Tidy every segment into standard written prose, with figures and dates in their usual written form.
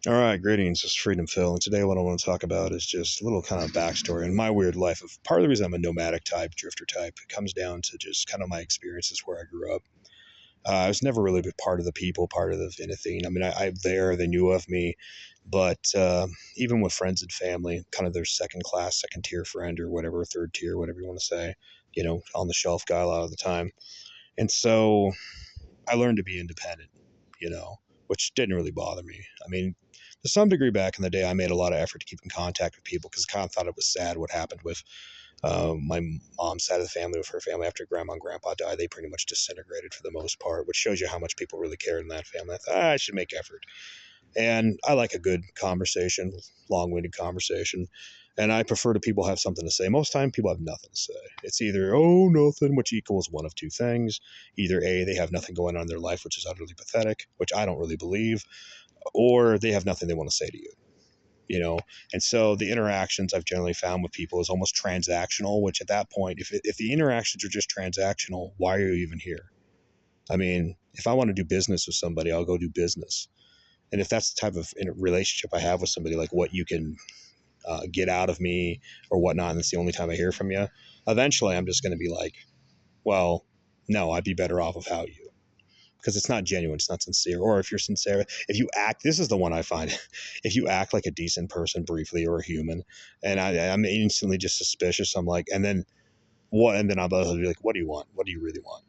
All right, greetings. This is Freedom Phil, and today what I want to talk about is just a little kind of backstory in my weird life. Of part of the reason I'm a nomadic type, drifter type, it comes down to just kind of my experiences where I grew up. I was never really part of the people, part of anything. I mean, I'm there, they knew of me, but even with friends and family, kind of their second class, second tier friend or whatever, third tier, whatever you want to say, on the shelf guy a lot of the time. And so I learned to be independent, which didn't really bother me. I mean, to some degree back in the day, I made a lot of effort to keep in contact with people because I kind of thought it was sad what happened with my mom's side of the family, with her family after grandma and grandpa died. They pretty much disintegrated for the most part, which shows you how much people really cared in that family. I thought, I should make effort. And I like a good conversation, long-winded conversation. And I prefer to people have something to say. Most time, people have nothing to say. It's either, oh, nothing, which equals one of two things. Either A, they have nothing going on in their life, which is utterly pathetic, which I don't really believe, or they have nothing they want to say to you. And so the interactions I've generally found with people is almost transactional, which at that point, if the interactions are just transactional, why are you even here? I mean, if I want to do business with somebody, I'll go do business. And if that's the type of relationship I have with somebody, like what you can get out of me or whatnot, and it's the only time I hear from you, eventually I'm just going to be like, well, no, I'd be better off without you. Because it's not genuine, it's not sincere. Or if you're sincere, if you act, this is the one I find, if you act like a decent person briefly or a human, and I'm instantly just suspicious, I'm like, and then what? And then I'll be like, what do you want? What do you really want?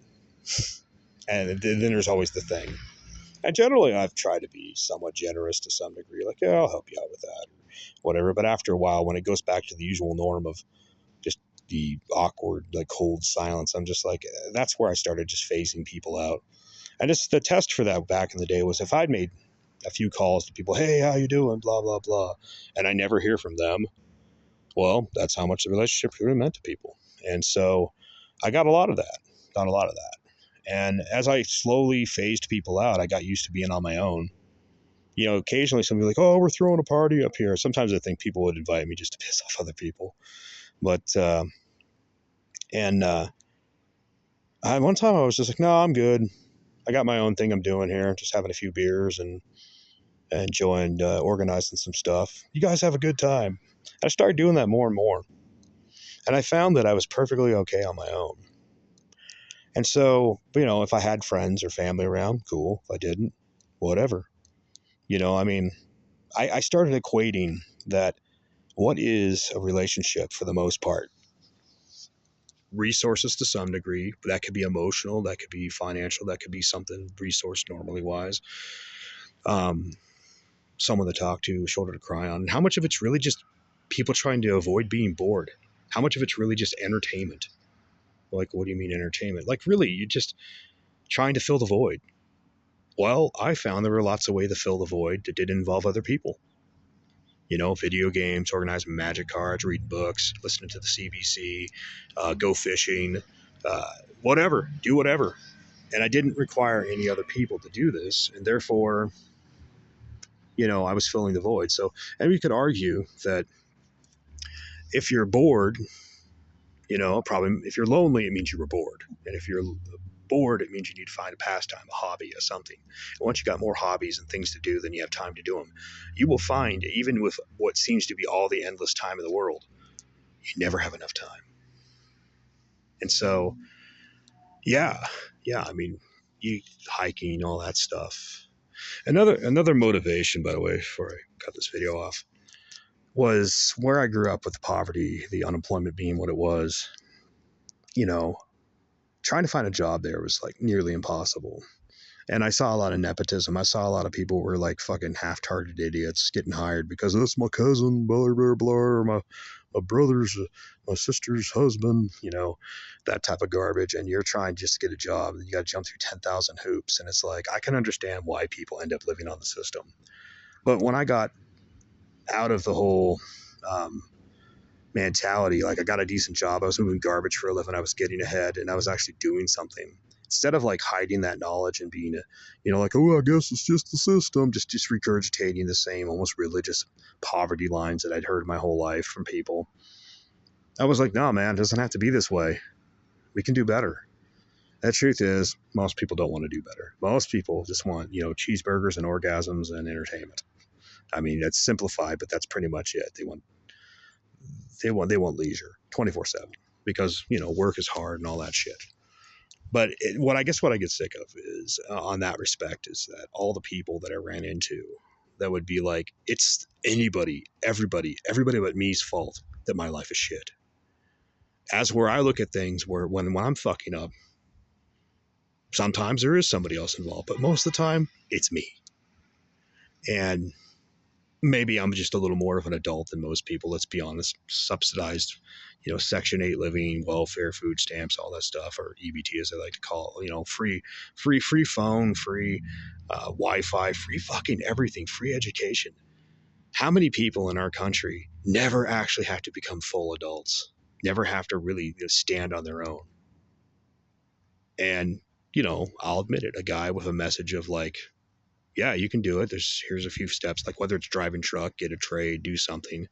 And then there's always the thing. And generally, I've tried to be somewhat generous to some degree, like, yeah, I'll help you out with that, or whatever. But after a while, when it goes back to the usual norm of just the awkward, like cold silence, I'm just like, that's where I started just phasing people out. And just the test for that back in the day was if I'd made a few calls to people, hey, how you doing, blah, blah, blah, and I never hear from them, well, that's how much the relationship really meant to people. And so I got a lot of that. And as I slowly phased people out, I got used to being on my own. Occasionally somebody like, oh, we're throwing a party up here. Sometimes I think people would invite me just to piss off other people. But, one time I was just like, no, I'm good. I got my own thing I'm doing here, just having a few beers and enjoying organizing some stuff. You guys have a good time. I started doing that more and more. And I found that I was perfectly okay on my own. And so, if I had friends or family around, cool. If I didn't, whatever. I mean, I started equating that what is a relationship for the most part? Resources to some degree. That could be emotional, that could be financial, that could be something resource normally wise. Someone to talk to, a shoulder to cry on. And how much of it's really just people trying to avoid being bored? How much of it's really just entertainment? Like, what do you mean entertainment? Like, really, you're just trying to fill the void. Well, I found there were lots of ways to fill the void that did involve other people. Video games, organizing magic cards, reading books, listening to the CBC, go fishing, whatever, do whatever. And I didn't require any other people to do this. And therefore, I was filling the void. So, and we could argue that if you're bored, probably if you're lonely, it means you were bored. And if you're bored, it means you need to find a pastime, a hobby, or something. And once you got more hobbies and things to do, then you have time to do them. You will find, even with what seems to be all the endless time in the world, you never have enough time. And so, yeah, I mean, you hiking, all that stuff. Another motivation, by the way, before I cut this video off, was where I grew up with the poverty, the unemployment being what it was. Trying to find a job there was like nearly impossible. And I saw a lot of nepotism. I saw a lot of people were like fucking half-hearted idiots getting hired because that's my cousin, blah, blah, blah, or my brother's, my sister's husband, that type of garbage. And you're trying just to get a job and you got to jump through 10,000 hoops. And it's like, I can understand why people end up living on the system. But when I got out of the whole mentality, like I got a decent job, I was moving garbage for a living, I was getting ahead, and I was actually doing something. Instead of like hiding that knowledge and being like, oh, I guess it's just the system, just regurgitating the same almost religious poverty lines that I'd heard my whole life from people. I was like, no, man, it doesn't have to be this way. We can do better. The truth is, most people don't want to do better. Most people just want, cheeseburgers and orgasms and entertainment. I mean, that's simplified, but that's pretty much it. They want leisure 24/7 because, work is hard and all that shit. But what I get sick of is, on that respect, is that all the people that I ran into that would be like, it's everybody but me's fault that my life is shit. As where I look at things, where when I'm fucking up, sometimes there is somebody else involved, but most of the time it's me. And maybe I'm just a little more of an adult than most people. Let's be honest. Subsidized, Section 8 living, welfare, food stamps, all that stuff, or EBT as I like to call it, free phone, free Wi-Fi, free fucking everything, free education. How many people in our country never actually have to become full adults, never have to really stand on their own? And, I'll admit it, a guy with a message of like, yeah, you can do it. Here's a few steps, like whether it's driving truck, get a trade, do something.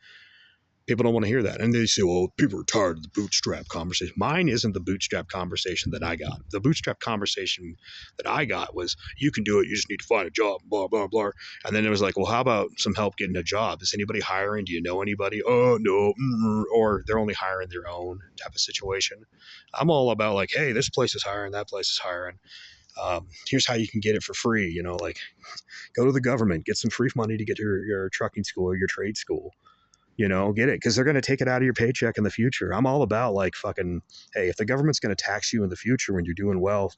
People don't want to hear that. And they say, well, people are tired of the bootstrap conversation. Mine isn't the bootstrap conversation that I got. The bootstrap conversation that I got was, you can do it. You just need to find a job, blah, blah, blah. And then it was like, well, how about some help getting a job? Is anybody hiring? Do you know anybody? Oh, no. Or they're only hiring their own type of situation. I'm all about like, hey, this place is hiring, that place is hiring. Here's how you can get it for free. Like go to the government, get some free money to get your trucking school or your trade school, get it. Cause they're going to take it out of your paycheck in the future. I'm all about like fucking, hey, if the government's going to tax you in the future when you're doing well,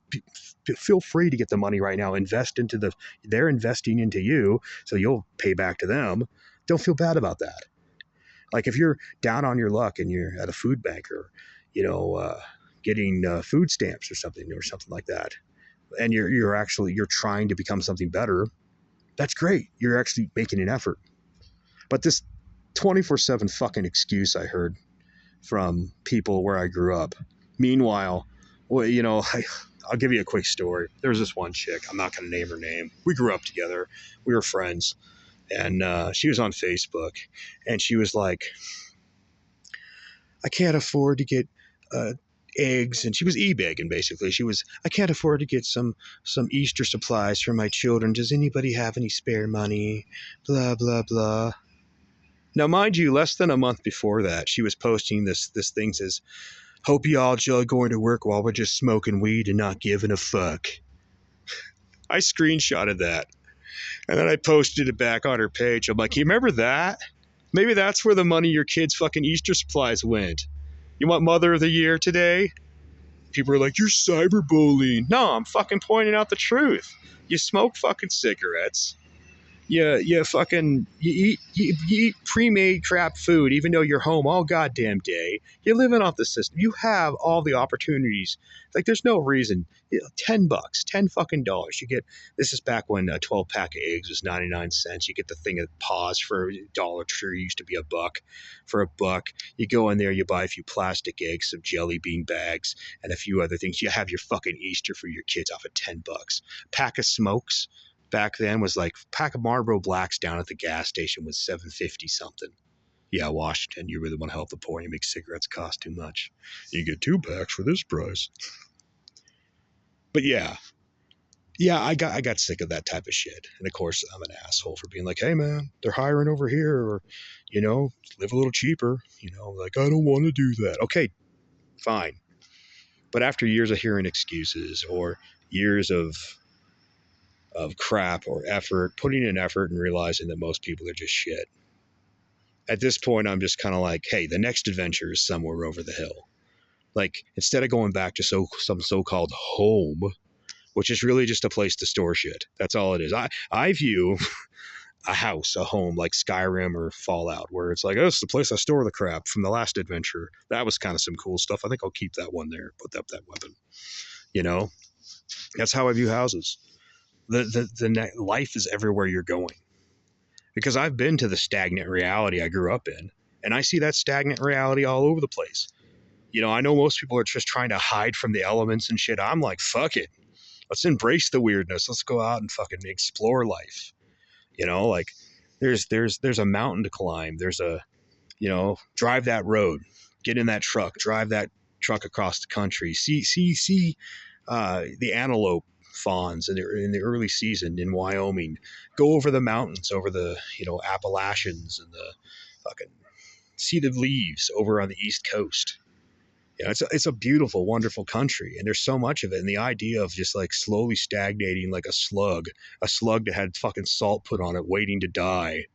feel free to get the money right now, they're investing into you. So you'll pay back to them. Don't feel bad about that. Like if you're down on your luck and you're at a food bank or, getting food stamps or something like that, and you're trying to become something better, that's great. You're actually making an effort. But this 24/7 fucking excuse I heard from people where I grew up. Meanwhile, well, I'll give you a quick story. There was this one chick. I'm not going to name her name. We grew up together. We were friends. And she was on Facebook. And she was like, I can't afford to get eggs, and she was e-begging basically. I can't afford to get some Easter supplies for my children. Does anybody have any spare money? Blah, blah, blah. Now, mind you, less than a month before that, she was posting this thing says, hope y'all going to work while we're just smoking weed and not giving a fuck. I screenshotted that. And then I posted it back on her page. I'm like, you remember that? Maybe that's where the money your kids' fucking Easter supplies went. You want Mother of the Year today? People are like, you're cyberbullying. No, I'm fucking pointing out the truth. You smoke fucking cigarettes. You eat pre-made crap food, even though you're home all goddamn day. You're living off the system. You have all the opportunities. Like, there's no reason. $10, $10 fucking dollars. You get, this is back when a 12 pack of eggs was 99 cents. You get the thing of paws for $1. Tree used to be $1. For $1, you go in there, you buy a few plastic eggs, some jelly bean bags, and a few other things. You have your fucking Easter for your kids off of $10. Pack of smokes back then was like, pack of Marlboro Blacks down at the gas station was $7.50 something. Yeah, Washington, you really want to help the poor. You make cigarettes cost too much. You get 2 packs for this price. But yeah, I got sick of that type of shit. And of course, I'm an asshole for being like, hey man, they're hiring over here, or live a little cheaper. Like, I don't want to do that. Okay, fine. But after years of hearing excuses or years of crap or effort, putting in effort and realizing that most people are just shit. At this point, I'm just kind of like, hey, the next adventure is somewhere over the hill. Like, instead of going back to some so-called home, which is really just a place to store shit. That's all it is. I view a house, a home, like Skyrim or Fallout, where it's like, oh, it's the place I store the crap from the last adventure. That was kind of some cool stuff. I think I'll keep that one there, put up that weapon. That's how I view houses. The life is everywhere you're going, because I've been to the stagnant reality I grew up in, and I see that stagnant reality all over the place. I know most people are just trying to hide from the elements and shit. I'm like, fuck it. Let's embrace the weirdness. Let's go out and fucking explore life. Like there's a mountain to climb. There's a, drive that road, get in that truck, drive that truck across the country, see the antelope fawns in the early season in Wyoming. Go over the mountains, over the, Appalachians and the fucking see the leaves over on the East Coast. It's a beautiful, wonderful country, and there's so much of it. And the idea of just like slowly stagnating like a slug that had fucking salt put on it, waiting to die.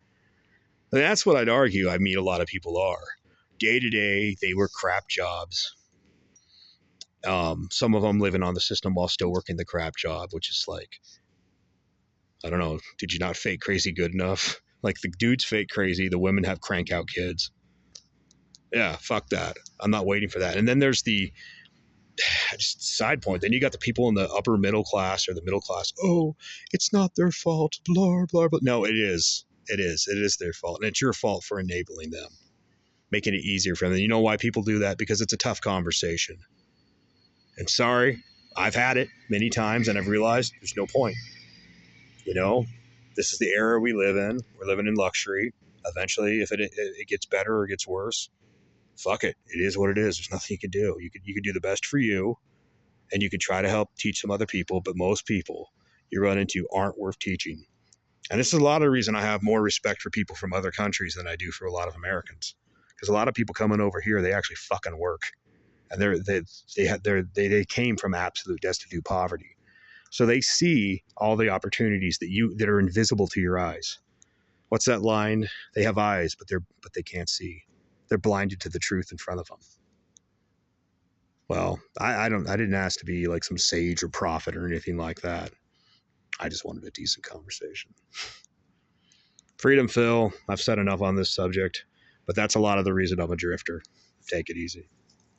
And that's what I'd argue. I mean, a lot of people are day to day. They work crap jobs. Some of them living on the system while still working the crap job, which is like, I don't know. Did you not fake crazy good enough? Like the dudes fake crazy, the women have crank out kids. Yeah, fuck that. I'm not waiting for that. And then there's the just side point. Then you got the people in the upper middle class or the middle class. Oh, it's not their fault. Blah, blah, blah. No, it is. It is. It is their fault. And it's your fault for enabling them, making it easier for them. And you know why people do that? Because it's a tough conversation. And sorry, I've had it many times and I've realized there's no point. This is the era we live in. We're living in luxury. Eventually, if it gets better or gets worse, fuck it. It is what it is. There's nothing you can do. You could do the best for you, and you can try to help teach some other people, but most people you run into aren't worth teaching. And this is a lot of the reason I have more respect for people from other countries than I do for a lot of Americans. Because a lot of people coming over here, they actually fucking work. And they came from absolute destitute poverty. So they see all the opportunities that are invisible to your eyes. What's that line? They have eyes, but they can't see. They're blinded to the truth in front of them. Well, I didn't ask to be like some sage or prophet or anything like that. I just wanted a decent conversation. Freedom, Phil. I've said enough on this subject, but that's a lot of the reason I'm a drifter. Take it easy.